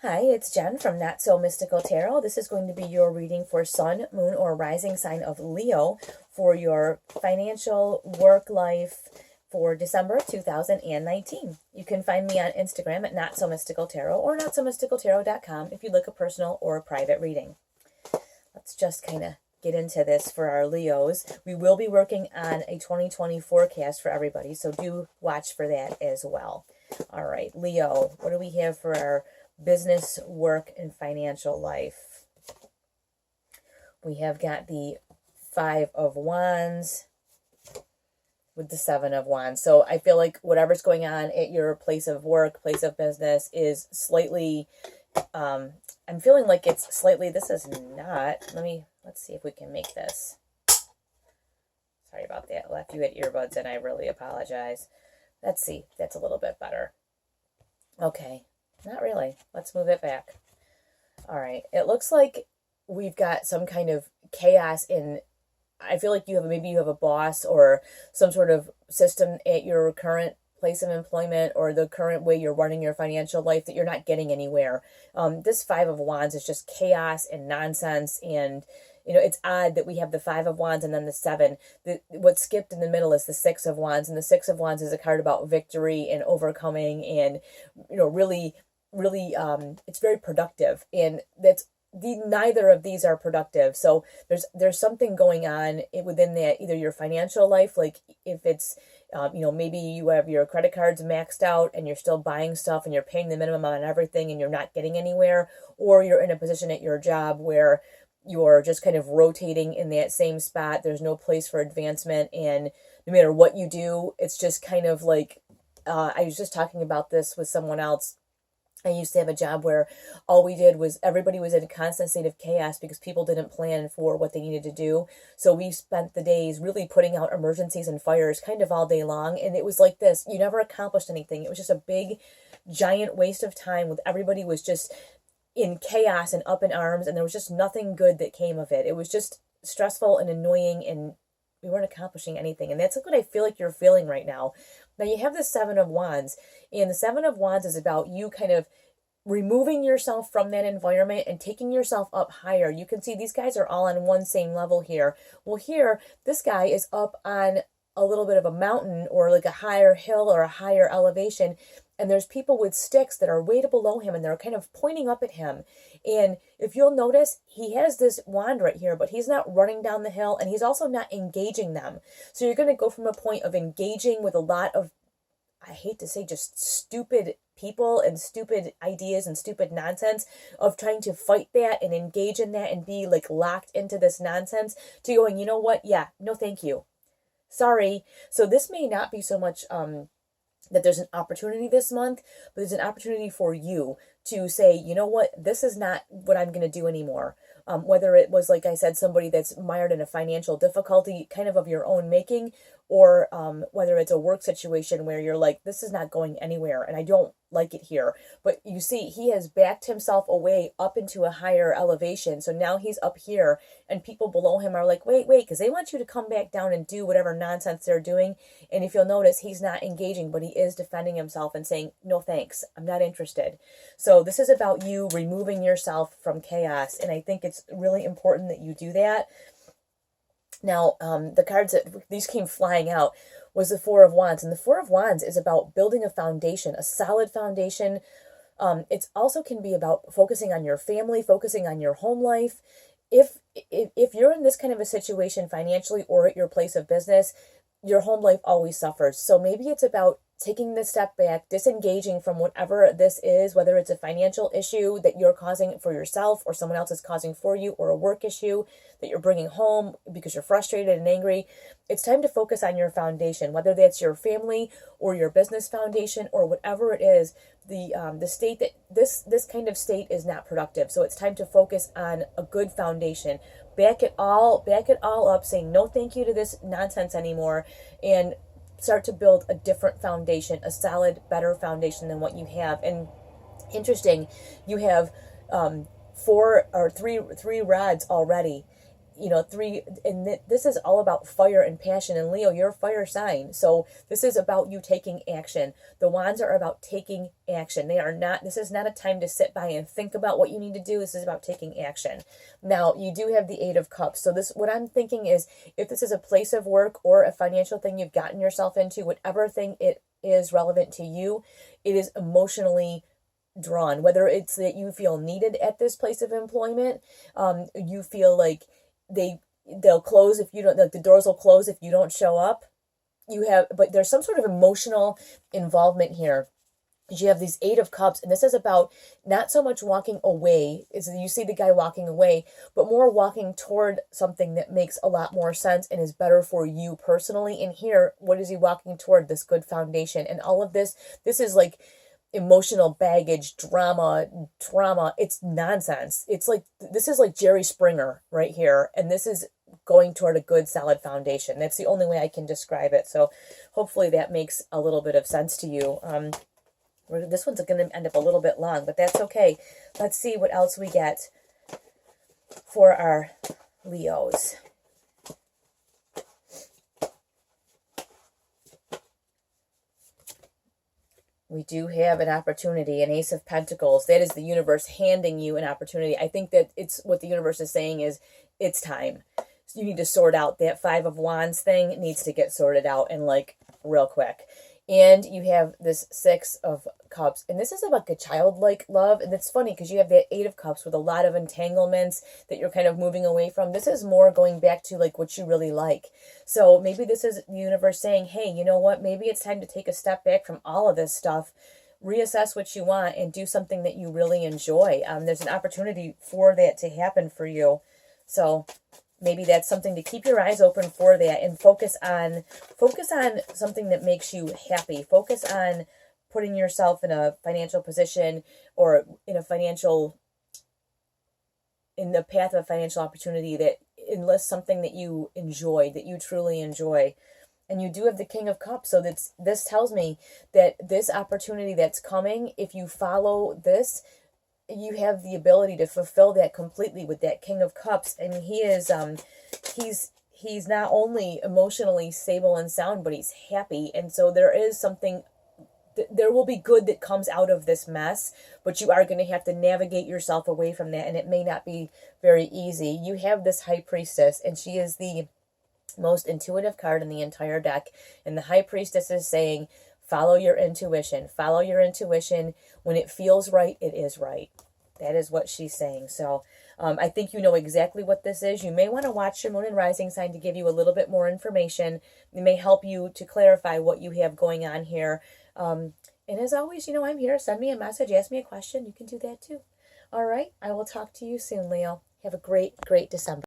Hi, it's Jen from Not So Mystical Tarot. This is going to be your reading for Sun, Moon, or Rising sign of Leo for your financial work life for December 2019. You can find me on Instagram at Not So Mystical Tarot or NotSoMysticalTarot.com if you'd like a personal or a private reading. Let's just kind of get into this for our Leos. We will be working on a 2020 forecast for everybody, so do watch for that as well. All right, Leo, what do we have for our business, work, and financial life? We have got the Five of Wands with the Seven of Wands. So I feel like whatever's going on at your place of work, place of business is slightly, I'm feeling like it's slightly, this is not, let's see if we can make this. Sorry about that. I left you had earbuds and I really apologize. Let's see, that's a little bit better. Okay. Not really. Let's move it back. All right. It looks like we've got some kind of chaos in, I feel like maybe you have a boss or some sort of system at your current place of employment or the current way you're running your financial life that you're not getting anywhere. This Five of Wands is just chaos and nonsense, and it's odd that we have the Five of Wands and then the Seven. What skipped in the middle is the Six of Wands, and the Six of Wands is a card about victory and overcoming, and really it's very productive, and neither of these are productive. So there's something going on within that, either your financial life, like if it's maybe you have your credit cards maxed out and you're still buying stuff and you're paying the minimum on everything and you're not getting anywhere, or you're in a position at your job where you're just kind of rotating in that same spot. There's no place for advancement, and no matter what you do, it's just kind of like, I was just talking about this with someone else. I used to have a job where all we did was everybody was in a constant state of chaos because people didn't plan for what they needed to do. So we spent the days really putting out emergencies and fires kind of all day long. And it was like this. You never accomplished anything. It was just a big, giant waste of time with everybody was just in chaos and up in arms. And there was just nothing good that came of it. It was just stressful and annoying, and we weren't accomplishing anything. And that's what I feel like you're feeling right now. Now you have the Seven of Wands, and the Seven of Wands is about you kind of removing yourself from that environment and taking yourself up higher. You can see these guys are all on one same level here. Well, here, this guy is up on a little bit of a mountain or like a higher hill or a higher elevation, and there's people with sticks that are way below him, and they're kind of pointing up at him. And if you'll notice, he has this wand right here, but he's not running down the hill, and he's also not engaging them. So you're going to go from a point of engaging with a lot of, I hate to say, just stupid people and stupid ideas and stupid nonsense, of trying to fight that and engage in that and be like locked into this nonsense, to going, you know what? Yeah, no, thank you. Sorry. So this may not be so much that there's an opportunity this month, but there's an opportunity for you to say, you know what, this is not what I'm going to do anymore. Whether it was, like I said, somebody that's mired in a financial difficulty kind of your own making, or whether it's a work situation where you're like, this is not going anywhere and I don't like it here. But you see, he has backed himself away up into a higher elevation. So now he's up here, and people below him are like, wait, because they want you to come back down and do whatever nonsense they're doing. And if you'll notice, he's not engaging, but he is defending himself and saying, no thanks, I'm not interested. So this is about you removing yourself from chaos, and I think it's really important that you do that. Now, the cards that these came flying out was the Four of Wands, and the Four of Wands is about building a foundation, a solid foundation. It also can be about focusing on your family, focusing on your home life. If you're in this kind of a situation financially or at your place of business, your home life always suffers. So maybe it's about taking the step back, disengaging from whatever this is, whether it's a financial issue that you're causing for yourself or someone else is causing for you, or a work issue that you're bringing home because you're frustrated and angry. It's time to focus on your foundation, whether that's your family or your business foundation or whatever it is. The state that this kind of state is not productive. So it's time to focus on a good foundation. Back it all up, saying no thank you to this nonsense anymore, and start to build a different foundation, a solid, better foundation than what you have. And interesting, you have three rods already, you know, three, and this is all about fire and passion. And Leo, you're a fire sign, so this is about you taking action. The wands are about taking action. They are not, this is not a time to sit by and think about what you need to do. This is about taking action. Now, you do have the Eight of Cups. So this, what I'm thinking is, if this is a place of work or a financial thing you've gotten yourself into, whatever thing it is relevant to you, it is emotionally drawn. Whether it's that you feel needed at this place of employment, you feel like they'll close if you don't, like the doors will close if you don't show up. You have, but there's some sort of emotional involvement here. You have these Eight of Cups, and this is about not so much walking away, is you see the guy walking away, but more walking toward something that makes a lot more sense and is better for you personally. And here, what is he walking toward? This good foundation. And all of this is like emotional baggage, drama, trauma. It's nonsense. It's like, this is like Jerry Springer right here. And this is going toward a good solid foundation. That's the only way I can describe it. So hopefully that makes a little bit of sense to you. This one's going to end up a little bit long, but that's okay. Let's see what else we get for our Leos. We do have an opportunity, an Ace of Pentacles. That is the universe handing you an opportunity. I think that it's what the universe is saying is it's time. So you need to sort out that Five of Wands thing. It needs to get sorted out, and like real quick. And you have this Six of Cups. And this is about a childlike love. And it's funny because you have that Eight of Cups with a lot of entanglements that you're kind of moving away from. This is more going back to like what you really like. So maybe this is the universe saying, hey, you know what? Maybe it's time to take a step back from all of this stuff, reassess what you want, and do something that you really enjoy. There's an opportunity for that to happen for you. So maybe that's something to keep your eyes open for that, and focus on something that makes you happy. Focus on putting yourself in a financial position, or in the path of a financial opportunity that enlists something that you enjoy, that you truly enjoy. And you do have the King of Cups. So this tells me that this opportunity that's coming, if you follow this, you have the ability to fulfill that completely with that King of Cups. And he is he's not only emotionally stable and sound, but he's happy. And so there is something, there will be good that comes out of this mess, but you are going to have to navigate yourself away from that, and it may not be very easy. You have this High Priestess, and she is the most intuitive card in the entire deck. And the High Priestess is saying, follow your intuition. Follow your intuition. When it feels right, it is right. That is what she's saying. So I think you know exactly what this is. You may want to watch your moon and rising sign to give you a little bit more information. It may help you to clarify what you have going on here. And as always, you know, I'm here. Send me a message. Ask me a question. You can do that too. All right. I will talk to you soon, Leo. Have a great, great December.